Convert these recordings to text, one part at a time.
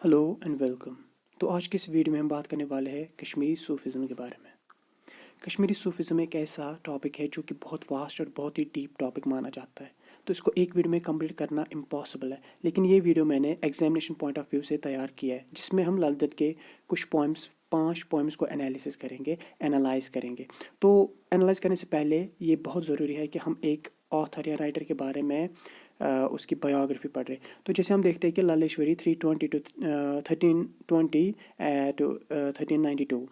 Hello and welcome. तो आज के इस वीडियो में हम बात करने वाले हैं कश्मीरी सूफिज़्म के बारे में। कश्मीरी सूफिज़्म एक ऐसा टॉपिक है जो कि बहुत वास्ट और बहुत ही डीप टॉपिक माना जाता है, तो इसको एक वीडियो में कंप्लीट करना इम्पॉसिबल है। लेकिन ये वीडियो मैंने एग्जामिनेशन पॉइंट ऑफ व्यू से तैयार किया है, जिसमें हम लाल दत्त के कुछ पोइम्स 5 पोइम्स को एनालिसिस करेंगे, एनालाइज करेंगे। तो एनालाइज करने से पहले ये बहुत ज़रूरी है कि हम एक ऑथर या राइटर के बारे में उसकी बायोग्राफी पढ़ रहे। तो जैसे हम देखते हैं कि Lalleshwari 320 to 1320 to 1392,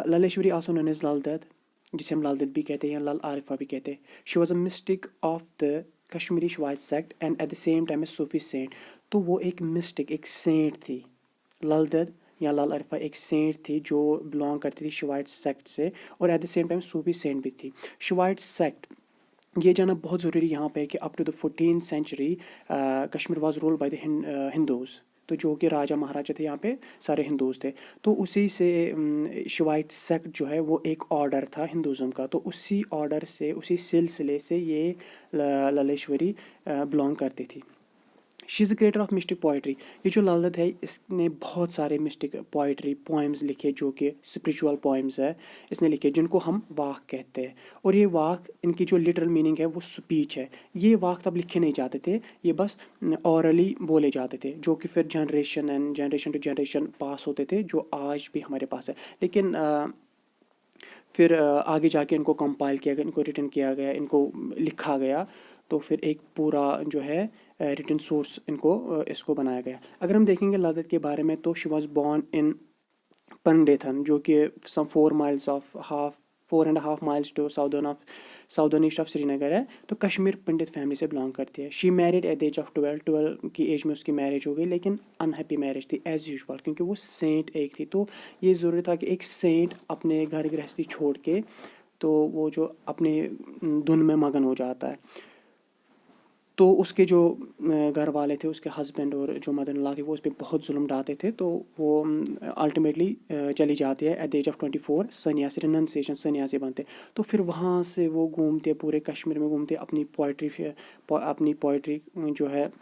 Lalleshwari also known as Lal Ded, जिसे हम लाल दत्त भी कहते हैं या लाल आरिफा भी कहते हैं। She was a mystic of the Kashmiri Shaivite sect and at the same time a Sufi saint. तो वो एक मिस्टिक, एक सेंट थी। लाल दत्त या लाल आरिफा एक सेंट थी जो बिलोंग करती थी शवाइट सेक्ट से, और at the same time Sufi saint भी थी। शवाइट सेक्ट ये जानना बहुत ज़रूरी यहाँ पे है कि up to the 14th century Kashmir was ruled by the Hindus. तो जो कि राजा महाराजा थे यहाँ पे सारे हिंदूज़ थे। तो उसी से शिवाइट सेक्ट जो है वो एक ऑर्डर था हिंदुज़म का। तो उसी ऑर्डर से, उसी सिलसिले से ये ललेश्वरी बिलोंग करती थी। She is creator of mistake poetry. ये जो लाल दत्त है इसने बहुत सारे मिस्टिक पोइट्री पोएम्स लिखे जो कि स्पिरिचुअल पोएम्स है इसने लिखे, जिनको हम वाक कहते हैं। और ये वाक, इनकी जो लिटरल मीनिंग है वो स्पीच है। ये वाक तब लिखे नहीं जाते थे, ये बस ऑरली बोले जाते थे, जो कि फिर generation and generation to generation pass होते थे, जो आज भी हमारे पास है। लेकिन फिर आगे जाके इनको कंपाइल किया गया, इनको रिटन किया गया, इनको लिखा गया। तो फिर एक पूरा जो है रिटन सोर्स इसको बनाया गया। अगर हम देखेंगे लाल दत्त के बारे में, तो she was born in Pandrethan, जो कि some 4.5 miles to southern east of Srinagar है। तो कश्मीर पंडित फैमिली से बिलोंग करती है। She married at the age of 12 की एज में उसकी मैरिज हो गई, लेकिन अनहैप्पी मैरिज थी एज यूजुअल, क्योंकि वो सेंट एक थी। तो ये ज़रूरी था कि एक सेंट अपने घर गृहस्थी छोड़ के तो वो जो अपने धुन में मगन हो जाता है। तो उसके जो घर वाले थे, उसके हस्बैंड और जो मदर इन लॉ थी, वो उस पर बहुत जुल्म ढाते थे। तो वो अल्टीमेटली चली जाती है एट द एज ऑफ 24, सन्यासी, रिनंसिएशन, सन्यासी बनते। तो फिर वहाँ से वो घूमते, पूरे कश्मीर में घूमते, अपनी पोइट्री जो है,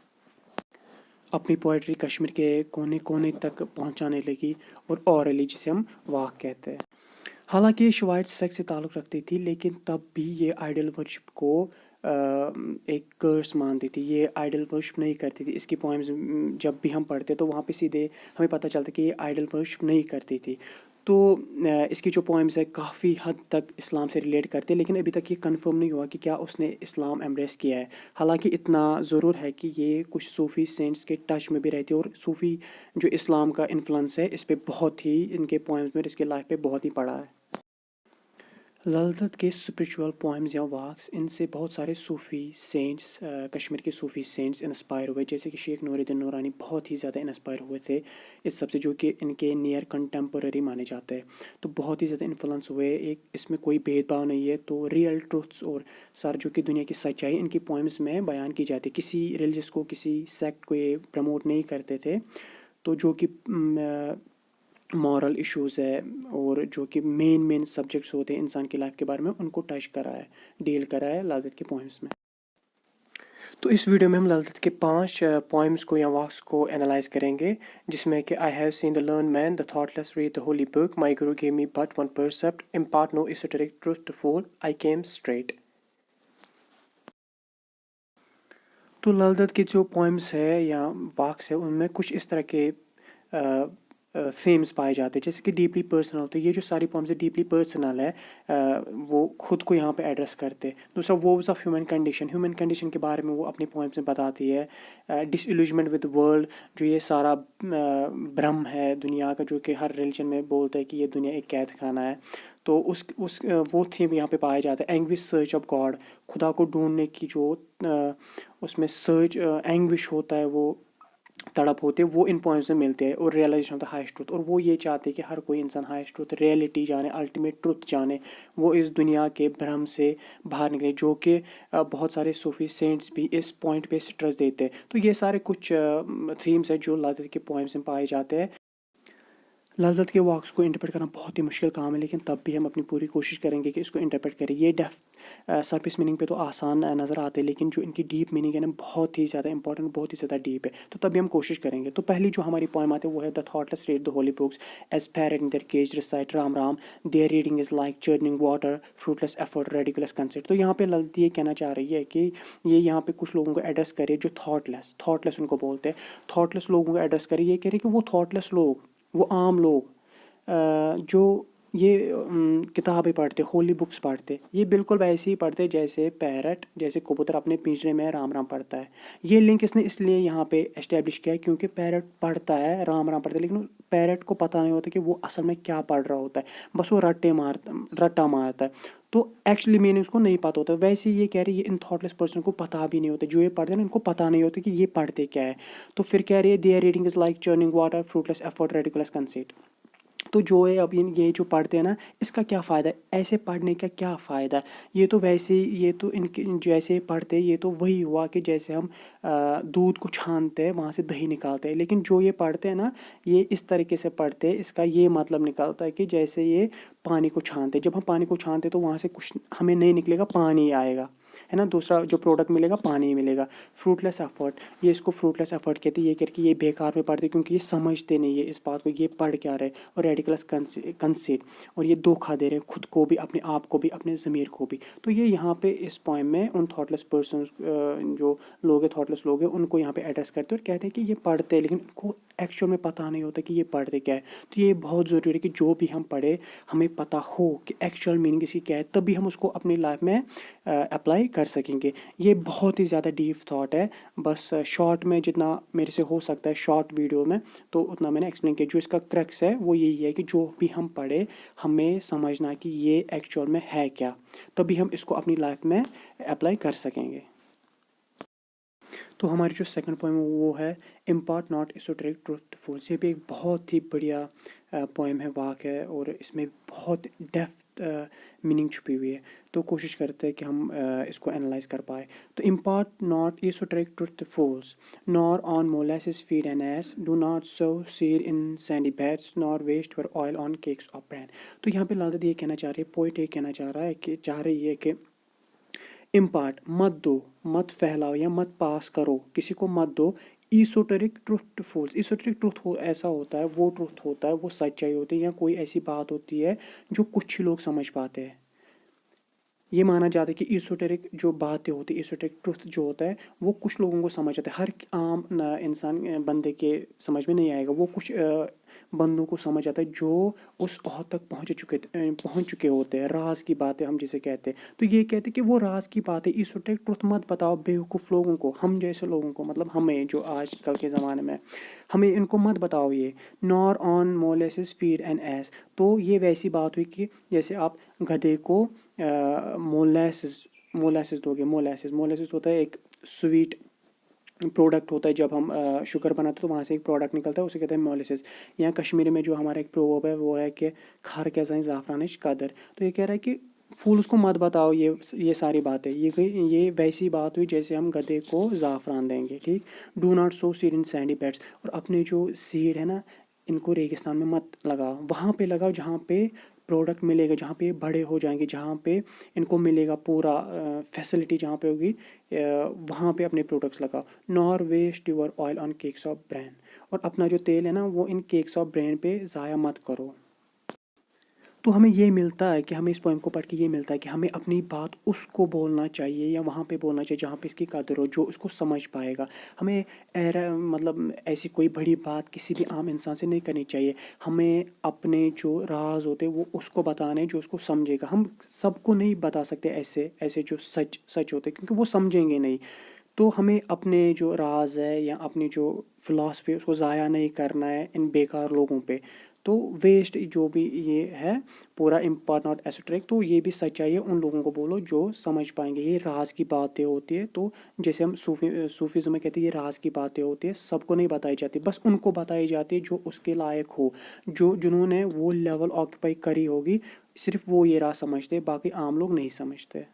अपनी पोइट्री कश्मीर के कोने कोने तक पहुँचाने लगी, और ऑरली, जिसे हम वाक कहते हैं। हालांकि ये शवाइट सेक्ट से ताल्लुक़ रखती थी, लेकिन तब भी ये आइडल वर्शिप को एक कर्स मानती थी। ये आइडल वर्शिप नहीं करती थी। इसकी पोएम्स जब भी हम पढ़ते तो वहाँ पे सीधे हमें पता चलता कि ये आइडल वर्शिप नहीं करती थी। तो इसकी जो पोएम्स है काफ़ी हद तक इस्लाम से रिलेट करते हैं, लेकिन अभी तक ये कंफर्म नहीं हुआ कि क्या उसने इस्लाम एम्ब्रेस किया है। हालांकि इतना ज़रूर है कि ये कुछ सूफ़ी सेंट्स के टच में भी रहती है, और सूफ़ी जो इस्लाम का इन्फ्लुएंस है इस पर बहुत ही, इनके पोएम्स में, इसके लाइफ पे बहुत ही पड़ा है। लाल दत्त के स्पिरिचुअल पोएम्स या वाक्स, इनसे बहुत सारे सूफ़ी सेंट्स, कश्मीर के सूफ़ी सेंट्स इंस्पायर हुए, जैसे कि शेख नूरुद्दीन नूरानी बहुत ही ज़्यादा इंस्पायर हुए थे इस सबसे, जो कि इनके नियर कंटेम्पररी माने जाते हैं। तो बहुत ही ज़्यादा इन्फ्लुएंस हुए। एक इसमें कोई भेदभाव नहीं है। तो रियल ट्रूथ्स और सर जो कि दुनिया की सच्चाई इनकी पोएम्स में बयान की जाती है। किसी रिलीजियस को, किसी सेक्ट को ये प्रमोट नहीं करते थे। तो जो कि मॉरल इश्यूज़ है और जो कि मेन सब्जेक्ट्स होते हैं इंसान की लाइफ के बारे में, उनको टच करा है, डील करा है लाल दत्त के पोएम्स में। तो इस वीडियो में हम लाल दत्त के 5 पोएम्स को या वाक्स को एनालाइज करेंगे, जिसमें कि I have seen the learned man, the thoughtless read the holy book, my guru gave me but one precept, impart no esoteric truth to fall, I came straight. तो लाल दत्त के जो पोएम्स है या वाक्स है, उनमें कुछ इस तरह के थीम्स पाए जाते हैं, जैसे कि डीपली पर्सनल होते हैं। ये जो सारी पोएम्स है डीपली पर्सनल है, वो खुद को यहाँ पे एड्रेस करते हैं। दूसरा, वोव्स ऑफ ह्यूमन कंडीशन के बारे में वो अपनी पोएम्स में बताती है। डिसइल्यूजमेंट विद वर्ल्ड, जो ये सारा भ्रम है दुनिया का, जो कि हर रिलीजन में बोलता है कि ये दुनिया एक कैद खाना है। तो वो थीम यहाँ पे पाया जाता है। एंग्विश सर्च ऑफ गॉड, खुदा को ढूंढने की जो उसमें सर्च एंग्विश होता है, वो तड़प होते हैं, वो इन पॉइंट्स में मिलते हैं। और realization of the highest truth, और वो ये चाहते हैं कि हर कोई इंसान हाईएस्ट ट्रूथ, रियलिटी जाने, अल्टीमेट ट्रूथ जाने, वो इस दुनिया के भ्रम से बाहर निकले, जो कि बहुत सारे सूफी सेंट्स भी इस पॉइंट पे स्ट्रेस देते हैं। तो ये सारे कुछ थीम्स है जो लाल दत्त के पोएम्स में पाए जाते हैं। लाल दत्त के वर्क्स को इंटरप्रेट करना बहुत ही मुश्किल काम है, लेकिन तब भी हम अपनी पूरी कोशिश करेंगे कि इसको इंटरप्रेट करें। ये सरफेस मीनिंग पे तो आसान नज़र आते हैं, लेकिन जो इनकी डीप मीनिंग है ना बहुत ही ज़्यादा इंपॉर्टेंट, बहुत ही ज़्यादा डीप है। तो तभी हम कोशिश करेंगे। तो पहली जो हमारी पोएम आती है वो है the thoughtless read the holy books as parrot in their cage recite Ram Ram their reading is like churning water fruitless effort ridiculous concept. तो यहाँ पे ललती ये कहना चाह रही है कि ये यहाँ पे कुछ लोगों को एड्रेस करे जो थॉटलेस उनको बोलते हैं, थॉटलेस लोगों को एड्रेस करे। ये कह रहे कि वो थॉटलेस लोग, वो आम लोग जो ये किताबें पढ़ते, होली बुक्स पढ़ते, ये बिल्कुल वैसे ही पढ़ते जैसे पैरट, जैसे कबूतर अपने पिंजरे में राम राम पढ़ता है। ये लिंक इसने इसलिए यहाँ पे एस्टेब्लिश किया है क्योंकि पैरट पढ़ता है, राम राम पढ़ता है, लेकिन पैरट को पता नहीं होता कि वो असल में क्या पढ़ रहा होता है, बस वो रट्टा मारता है। तो एक्चुअली मीनिंग उसको नहीं पता होता। वैसे ये कह रही है इन थॉटलेस पर्सन को पता भी नहीं होता, जो ये पढ़ते हैं ना इनको पता नहीं होता कि ये पढ़ते क्या है। तो फिर कह रही है their reading is like churning water fruitless effort ridiculous concept. तो जो है अब ये जो पढ़ते हैं ना, इसका क्या फ़ायदा है, ऐसे पढ़ने का क्या फ़ायदा। ये तो वैसे ये तो इनके जैसे पढ़ते हैं, ये तो वही हुआ कि जैसे हम दूध को छानते हैं वहाँ से दही निकालते हैं, लेकिन जो ये पढ़ते हैं ना ये इस तरीके से पढ़ते हैं, इसका ये मतलब निकलता है कि जैसे ये पानी को छानते हैं। जब हम पानी को छानते हैं तो वहाँ से कुछ हमें नहीं निकलेगा, पानी आएगा, है ना, दूसरा जो प्रोडक्ट मिलेगा पानी मिलेगा। फ्रूटलेस एफर्ट, ये इसको फ्रूटलेस एफर्ट कहते हैं। ये करके ये बेकार में पढ़ते क्योंकि ये समझते नहीं है इस बात को, ये पढ़ क्या रहे। और रेडिकुलस कंसीट, और ये धोखा दे रहे हैं खुद को भी, अपने आप को भी, अपने ज़मीर को भी। तो ये यहाँ पे इस पोएम में उन थॉटलेस पर्सन जो लोग हैं, थॉटलेस लोग हैं, उनको यहाँ पे एड्रेस करते हैं और कहते हैं कि ये पढ़ते हैं लेकिन उनको एक्चुअल में पता नहीं होता कि ये पढ़ते क्या है। तो ये बहुत ज़रूरी है कि जो भी हम पढ़े हमें पता हो कि एक्चुअल मीनिंग इसकी क्या है, तभी हम उसको अपनी लाइफ में अप्लाई कर सकेंगे। ये बहुत ही ज़्यादा डीप थॉट है, बस शॉर्ट में जितना मेरे से हो सकता है शॉर्ट वीडियो में तो उतना मैंने एक्सप्लेन किया। जो इसका क्रक्स है वो यही है कि जो भी हम पढ़े हमें समझना कि ये एक्चुअल में है क्या, तभी हम इसको अपनी लाइफ में अप्लाई कर सकेंगे। तो हमारी जो सेकंड पोएम है वो है इम्पार्ट नॉट एसोटेरिक ट्रूथफुल्स। ये भी एक बहुत ही बढ़िया पोएम है, वाक है, और इसमें बहुत डेप्थ मीनिंग छुपी हुई है। तो कोशिश करते हैं कि हम इसको एनालाइज कर पाए। तो impart not esoteric truthfuls nor on molasses feed and ass do not sow seed in sandy beds nor waste your oil on cakes of brand. तो यहाँ पे लादत ये कहना चाह रही है, पोइट ये कहना चाह रही है कि इम्पार्ट मत दो, मत फैलाओ या मत पास करो, किसी को मत दो ईसोटेरिक ट्रूथफुल्स। ईसोटेरिक ट्रूथ हो ऐसा होता है, वो ट्रूथ होता है, वो सच्चाई होती है या कोई ऐसी बात होती है जो कुछ ही लोग समझ पाते हैं। ये माना जाता है कि ईसोटेरिक जो बातें होती है, ईसोटेरिक ट्रूथ जो होता है वो कुछ लोगों को समझ आता है, हर आम इंसान बंदे के समझ में नहीं आएगा। वो कुछ बंदों को समझ आता है जो उस ओहद तक पहुंच चुके होते हैं, राज की बातें हम जिसे कहते हैं। तो ये कहते हैं कि वो राज की बातें ईसोटेरिक ट्रूथ मत बताओ बेवकूफ़ लोगों को, हम जैसे लोगों को, मतलब हमें जो आजकल के ज़माने में, हमें इनको मत बताओ ये। Nor on molasses feed and S. तो ये वैसी बात हुई कि जैसे आप गधे को मोलासिस दोगे। मोलासिस होता है एक स्वीट प्रोडक्ट होता है, जब हम शुगर बनाते हैं तो वहाँ से एक प्रोडक्ट निकलता है, उसे कहते हैं मोलासिस। यहाँ कश्मीरी में जो हमारा एक प्रोवर्ब है वो है कि खार क्या जाए ज़ाफ़रानिश कदर। तो ये कह रहा है कि फूल उसको मत बताओ ये सारी बातें। ये वैसी बात हुई जैसे हम गधे को ज़ाफ़रान देंगे, ठीक। Do not sow seed in sandy beds, और अपने जो सीड है ना इनको रेगिस्तान में मत लगाओ, वहाँ पे लगाओ जहाँ पे प्रोडक्ट मिलेगा, जहाँ पे बड़े हो जाएंगे, जहाँ पे इनको मिलेगा पूरा फैसिलिटी जहाँ पे होगी, वहाँ पे अपने प्रोडक्ट्स लगाओ। Nor waste your oil on cakes of brand, और अपना जो तेल है ना वो इन केक्स ऑफ ब्रांड पे ज़ाया मत करो। तो हमें ये मिलता है कि हमें इस पोएम को पढ़ के ये मिलता है कि हमें अपनी बात उसको बोलना चाहिए या वहाँ पे बोलना चाहिए जहाँ पे इसकी कदर हो, जो उसको समझ पाएगा। हमें मतलब ऐसी कोई बड़ी बात किसी भी आम इंसान से नहीं करनी चाहिए। हमें अपने जो राज होते हैं वो उसको बताने जो उसको समझेगा। हम सबको नहीं बता सकते ऐसे ऐसे जो सच होते क्योंकि वो समझेंगे नहीं। तो हमें अपने जो राज है या अपनी जो फ़िलासफ़ी है उसको ज़ाया नहीं करना है इन बेकार लोगों पे। तो वेस्ट जो भी ये है पूरा इम्पार्ट नॉट एसोटेरिक, तो ये भी सच्चाई है, उन लोगों को बोलो जो समझ पाएंगे। ये राज की बातें होती है, तो जैसे हम सूफीज़्म में कहते हैं ये राज की बातें होती है, सबको नहीं बताई जाती, बस उनको बताई जाती है जो उसके लायक हो, जिन्होंने वो लेवल ऑक्यूपाई करी होगी, सिर्फ वो ये राज समझते, बाकी आम लोग नहीं समझते।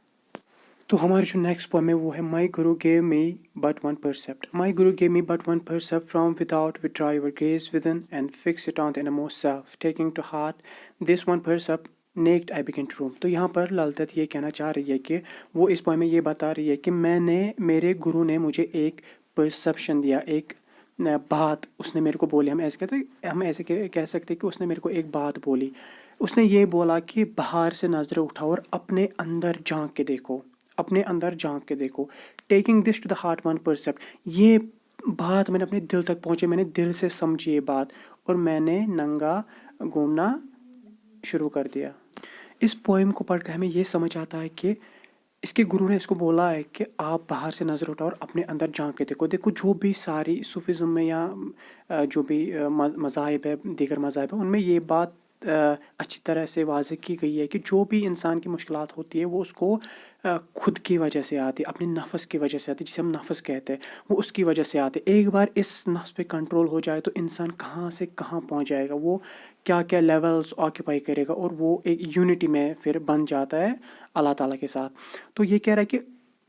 तो हमारी जो नेक्स्ट पोएम है वो है my guru gave me but one precept. My guru gave me but one precept from without withdraw your gaze within and fix it on the inmost self taking to heart this one precept naked I began to roam. तो यहाँ पर ललदत ये कहना चाह रही है कि वो इस पोएम में ये बता रही है कि मेरे गुरु ने मुझे एक परसेप्शन दिया, एक बात उसने मेरे को बोली. हम ऐसे कह सकते हैं कि उसने मेरे को एक बात बोली. उसने ये बोला कि बाहर से नजरें उठाओ और अपने अंदर झांक के देखो, अपने अंदर झांक के देखो. Taking this to the heart one precept. ये बात मैंने अपने दिल तक पहुंचे, मैंने दिल से समझी ये बात, और मैंने नंगा घूमना शुरू कर दिया. इस पोएम को पढ़कर हमें ये समझ आता है कि इसके गुरु ने इसको बोला है कि आप बाहर से नज़र उठाओ और अपने अंदर झांक के देखो. देखो जो भी सारी सूफीज़्म में या जो भी मज़ाहिब है, दीगर मज़ाहिब है, उनमें ये बात अच्छी तरह से वाज़ेह की गई है कि जो भी इंसान की मुश्किलात होती है वो उसको खुद की वजह से आती है, अपने नफ्स की वजह से आती है, जिसे हम नफ्स कहते हैं, वो उसकी वजह से आते हैं. एक बार इस नफ्स पे कंट्रोल हो जाए तो इंसान कहाँ से कहाँ पहुँच जाएगा, वो क्या क्या लेवल्स ऑक्यूपाई करेगा, और वो एक यूनिटी में फिर बन जाता है अल्लाह ताला के साथ. तो ये कह रहा है कि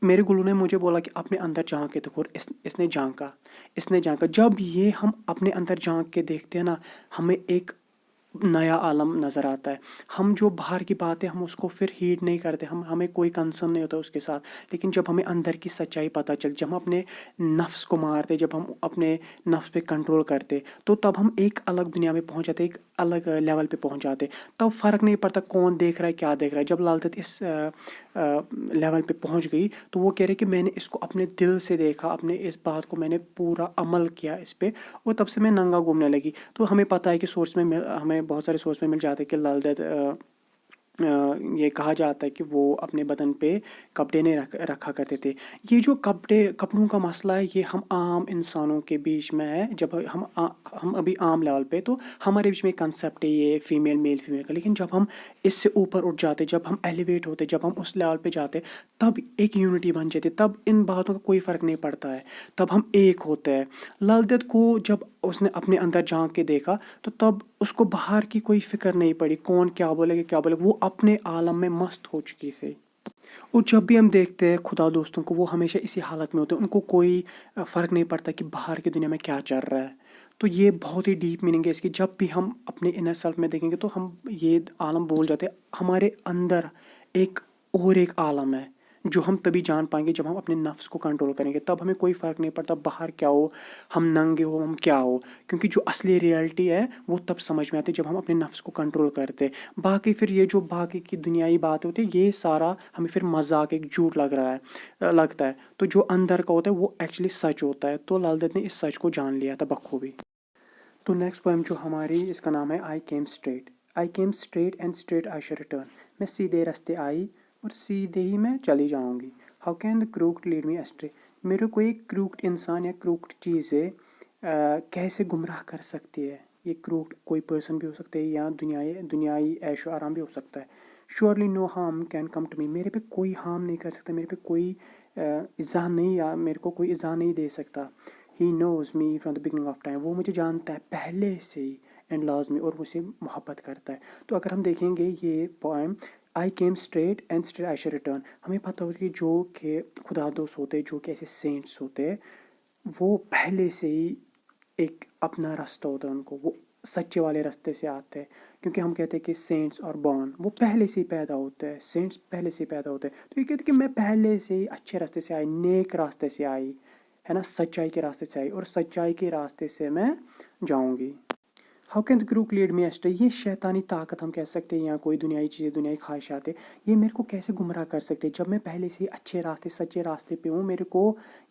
मेरे गुरु ने मुझे बोला कि अपने अंदर झांक के देखो, और इसने झांका. जब ये हम अपने अंदर झांक के देखते हैं ना, हमें एक नया आलम नज़र आता है. हम जो बाहर की बातें हम उसको फिर हीड नहीं करते, हमें कोई कंसर्न नहीं होता उसके साथ. लेकिन जब हमें अंदर की सच्चाई पता चल, जब हम अपने नफ्स को मारते, जब हम अपने नफ्स पे कंट्रोल करते, तो तब हम एक अलग दुनिया में पहुंच जाते, एक अलग लेवल पे पहुंच जाते. तब फ़र्क नहीं पड़ता कौन देख रहा है, क्या देख रहा है. जब लालदत इस लेवल पे पहुंच गई तो वो कह रही कि मैंने इसको अपने दिल से देखा, अपने इस बात को मैंने पूरा अमल किया इस पे, और तब से मैं नंगा घूमने लगी. तो हमें पता है कि हमें बहुत सारे सोर्स में मिल जाते हैं कि लालदत ये कहा जाता है कि वो अपने बदन पे कपड़े नहीं रखा करते थे. ये जो कपड़ों का मसला है, ये हम आम इंसानों के बीच में है. जब हम अभी आम लेवल पे, तो हमारे बीच में कंसेप्ट है ये मेल फीमेल का. लेकिन जब हम इससे ऊपर उठ जाते, जब हम एलिवेट होते, जब हम उस लेवल पे जाते, तब एक यूनिटी बन जाती, तब इन बातों का कोई फ़र्क नहीं पड़ता है, तब हम एक होते हैं. लालदत को जब उसने अपने अंदर झांक के देखा, तो तब उसको बाहर की कोई फिक्र नहीं पड़ी, कौन क्या बोलेगा क्या बोलेगा. वो अपने आलम में मस्त हो चुकी थी. और जब भी हम देखते हैं खुदा दोस्तों को, वो हमेशा इसी हालत में होते हैं, उनको कोई फ़र्क नहीं पड़ता कि बाहर की दुनिया में क्या चल रहा है. तो ये बहुत ही डीप मीनिंग है इसकी. जब भी हम अपने इनर सेल्फ में देखेंगे तो हम ये आलम भूल जाते हैं. हमारे अंदर एक और एक आलम है जो हम तभी जान पाएंगे जब हम अपने नफ्स को कंट्रोल करेंगे. तब हमें कोई फ़र्क नहीं पड़ता बाहर क्या हो, हम नंगे हो, हम क्या हो, क्योंकि जो असली रियलिटी है वो तब समझ में आती है जब हम अपने नफ्स को कंट्रोल करते हैं. बाकी फिर ये जो बाकी की दुनियाई बात होती है, ये सारा हमें फिर मजाक, एक झूठ लगता है. तो जो अंदर का होता है वो एक्चुअली सच होता है. तो लालदत ने इस सच को जान लिया था बखूबी. तो नेक्स्ट पोएम जो हमारी, इसका नाम है I came straight and straight I shall return. मैं सीधे रास्ते आई और सीधे ही मैं चली जाऊंगी. How can the crooked lead me ashtray. मेरे को एक क्रूक्ड इंसान या क्रूक्ड चीज़ें कैसे गुमराह कर सकती है. ये क्रूक्ड कोई पर्सन भी हो सकता है या दुनियाई ऐशो आराम भी हो सकता है. Surely no harm can come to me. मेरे पे कोई हार्म नहीं कर सकता, मेरे पे कोई इज़ा नहीं, या मेरे को कोई इज़ा नहीं दे सकता. He knows me from the beginning of time. वो मुझे जानता है पहले से ही, एंड लव्स मी, और मुझसे मोहब्बत करता है. तो अगर हम देखेंगे ये poem I came straight and straight I shall return, हमें पता होता है कि जो कि खुदा दोस्त होते हैं, जो कि ऐसे सेंट्स होते हैं, वो पहले से ही एक अपना रास्ता होता है उनको, वो सच्चे वाले रास्ते से आते हैं. क्योंकि हम कहते हैं कि सेंट्स और बॉर्न, वो पहले से ही पैदा होते हैं, सेंट्स पहले से ही पैदा होते हैं. तो ये कहते हैं कि मैं पहले से ही अच्छे रास्ते से आई, नेक रास्ते से आई, है ना, सच्चाई के रास्ते से आई, और सच्चाई के रास्ते से मैं जाऊंगी. How can the crook lead me ashtray. ये शैतानी ताकत हम कह सकते हैं, या कोई दुनियाई चीज़ें, दुनियाई ख्वाहिशात, ये मेरे को कैसे गुमराह कर सकते हैं. जब मैं पहले से ही अच्छे रास्ते, सच्चे रास्ते पे हूँ, मेरे को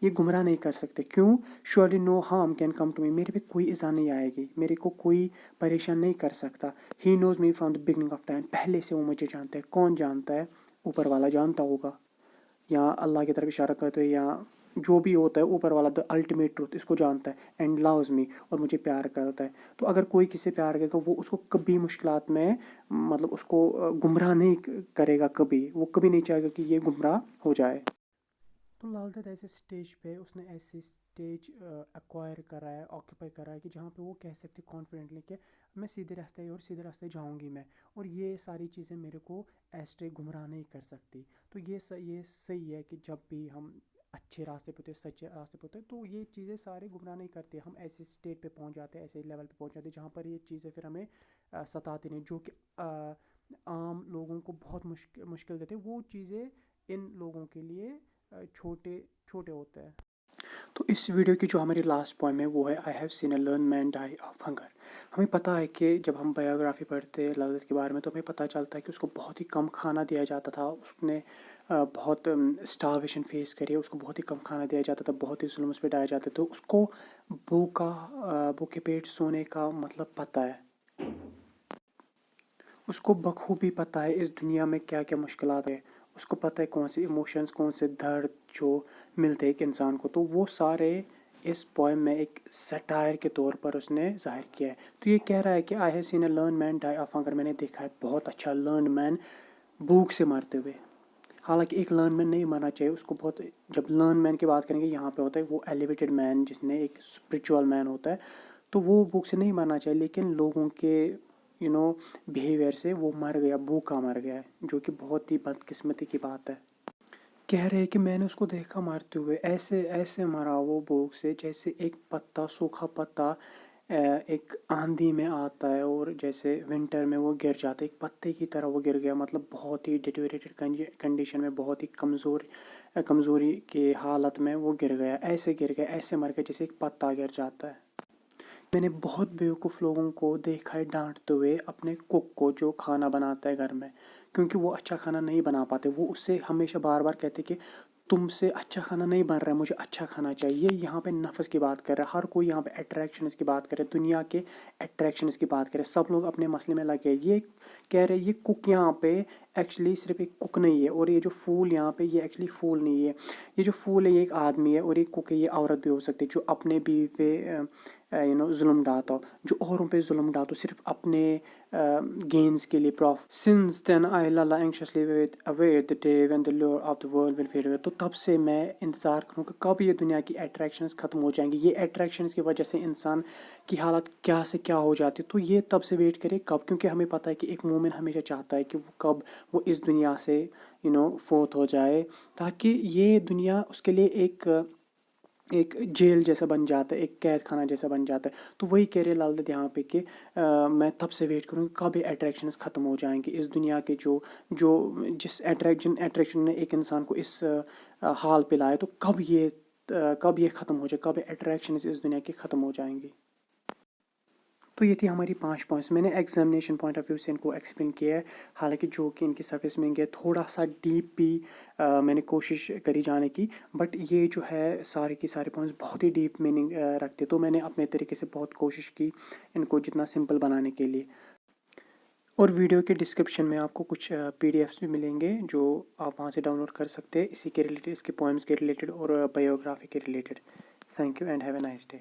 ये गुमराह नहीं कर सकते. क्यों. Surely no harm can come to me. मेरे पे कोई इज़ा नहीं आएगी, मेरे को कोई परेशान नहीं कर सकता. He knows me from the beginning of time. पहले से वो मुझे जानता है. कौन जानता है. ऊपर वाला जानता होगा, या अल्लाह की तरफ इशारा करते हैं, या जो भी होता है ऊपर वाला, द अल्टीमेट ट्रूथ, इसको जानता है. एंड लव्स मी, और मुझे प्यार करता है. तो अगर कोई किसी से प्यार करेगा, वो उसको कभी मुश्किलात में, मतलब उसको गुमराह नहीं करेगा. कभी वो कभी नहीं चाहेगा कि ये गुमराह हो जाए. तो लालदत ऐसे स्टेज पे, उसने ऐसे स्टेज एक्वायर करा है, ऑक्यूपाई करा है, कि जहाँ पे वो कह सकते कॉन्फिडेंटली कि मैं सीधे रास्ते और सीधे रास्ते जाऊँगी मैं, और ये सारी चीज़ें मेरे को एस्ट्रे गुमराह नहीं कर सकती. तो ये सही है कि जब भी हम अच्छे रास्ते पे होते हैं, सच्चे रास्ते पे होते हैं, तो ये चीज़ें सारे गुमराह नहीं करती. हम ऐसे स्टेट पे पहुँच जाते हैं, ऐसे लेवल पे पहुँच जाते हैं जहाँ पर ये चीज़ें फिर हमें सताती नहीं, जो कि عام لوگوں کو بہت مشکل دیتے ہیں، وہ چیزیں ان لوگوں کے لیے چھوٹے چھوٹے ہوتے ہیں. تو اس ویڈیو کی جو ہماری لاسٹ پوائم ہے وہ ہے I have seen a learned man die of hunger. ہمیں پتہ ہے کہ جب ہم بایوگرافی پڑھتے ہیں للت کے بارے میں تو ہمیں پتہ چلتا ہے کہ اس کو بہت ہی کم کھانا دیا جاتا تھا. اس نے بہت اسٹارویشن فیس کری ہے، اس کو بہت ہی کم کھانا دیا جاتا تھا، بہت ہی ظلم اس پہ ڈالے جاتے. تو اس کو بھوکے پیٹ سونے کا مطلب پتہ ہے. اس کو بخوبی پتہ ہے اس دنیا میں کیا کیا مشکلات ہے. اس کو پتہ ہے کون سے ایموشنز، کون سے درد جو ملتے ایک انسان کو. تو وہ سارے اس پوئم میں ایک سٹائر کے طور پر اس نے ظاہر کیا ہے. تو یہ کہہ رہا ہے کہ I have seen a learned man die of hunger. میں نے دیکھا ہے بہت اچھا لرن مین بھوک سے مرتے ہوئے. حالانکہ ایک لرن مین نہیں مرنا چاہیے. اس کو بہت، جب لرن مین کی بات کریں گے یہاں پہ ہوتا ہے وہ ایلیویٹڈ مین جس نے ایک اسپرچول مین ہوتا ہے. تو وہ بھوک سے نہیں مرنا چاہیے، لیکن لوگوں کے بیہیویئر سے وہ مر گیا، بھوکا مر گیا ہے، جو کہ بہت ہی بدقسمتی کی بات ہے. کہہ رہے کہ میں نے اس کو دیکھا مرتے ہوئے، ایسے ایسے مرا وہ بھوک سے جیسے ایک پتا، سوکھا پتا ایک آندھی میں آتا ہے اور جیسے ونٹر میں وہ گر جاتا ہے، ایک پتے کی طرح وہ گر گیا. مطلب بہت ہی ڈیٹیوریٹڈ کنڈیشن میں، بہت ہی کمزوری کے حالت میں وہ گر گیا. ایسے گر گیا، ایسے مر گیا جیسے ایک پتا گر جاتا ہے. میں نے بہت بیوقوف لوگوں کو دیکھا ہے ڈانٹتے ہوئے اپنے کوک کو جو کھانا بناتا ہے گھر میں، کیونکہ وہ اچھا کھانا نہیں بنا پاتے. وہ اس سے ہمیشہ بار بار کہتے کہ تم سے اچھا کھانا نہیں بن رہا ہے، مجھے اچھا کھانا چاہیے. یہ یہاں پہ نفس کی بات کر رہا ہے، ہر کوئی یہاں پہ اٹریکشنز کی بات کر رہا ہے، دنیا کے اٹریکشنز کی بات کر رہے ہیں. سب لوگ اپنے مسئلے میں لگے ہیں. یہ کہہ رہے یہ کوک یہاں پہ ایکچولی صرف ایک کوک نہیں ہے، اور یہ جو پھول یہاں پہ یہ ایکچولی پھول نہیں ہے. یہ جو پھول ہے یہ ایک آدمی ہے، اور یہ کوک ہے یہ عورت بھی ہو سکتی ہے جو اپنے بیوی پہ ظلم ڈالتا ہو، جو اوروں پہ ظلم ڈالتا ہو صرف اپنے گینز کے لیے. Since then I lie anxiously await the day when the lure of the world will fade away. تو تب سے میں انتظار کروں کہ کب یہ دنیا کی اٹریکشنز ختم ہو جائیں گی. یہ اٹریکشنز کی وجہ سے انسان کی حالت کیا سے کیا ہو جاتی ہے. تو یہ تب سے ویٹ کرے کب، کیونکہ ہمیں پتہ ہے کہ ایک مومن ہمیشہ چاہتا ہے کہ وہ کب وہ اس دنیا سے فوت ہو جائے، تاکہ یہ دنیا اس کے لیے ایک جیل جیسا بن جاتا ہے، ایک قید خانہ جیسا بن جاتا ہے. تو وہی کہہ رہے لال دید یہاں پہ کہ میں تب سے ویٹ کروں کہ کب یہ اٹریکشنز ختم ہو جائیں گے اس دنیا کے، جس اٹریکشن نے ایک انسان کو اس حال پہ لایا. تو کب یہ ختم ہو جائے، کب اٹریکشنز اس دنیا کے ختم ہو جائیں گی. تو یہ تھی ہماری 5 پوائنٹس. میں نے ایگزامینیشن پوائنٹ آف ویو سے ان کو ایکسپلین کیا ہے، حالانکہ جو کہ ان کی سرفیس میں گیا تھوڑا سا ڈیپ بھی میں نے کوشش کری جانے کی، بٹ یہ جو ہے سارے کی سارے پوائنٹس بہت ہی ڈیپ میننگ رکھتے. تو میں نے اپنے طریقے سے بہت کوشش کی ان کو جتنا سمپل بنانے کے لیے. اور ویڈیو کے ڈسکرپشن میں آپ کو کچھ PDF بھی ملیں گے جو آپ وہاں سے ڈاؤن لوڈ کر سکتے ہیں، اسی کے ریلیٹڈ، اس کے پوائمس کے ریلیٹڈ اور بایوگرافی کے related. Thank you and have a nice day.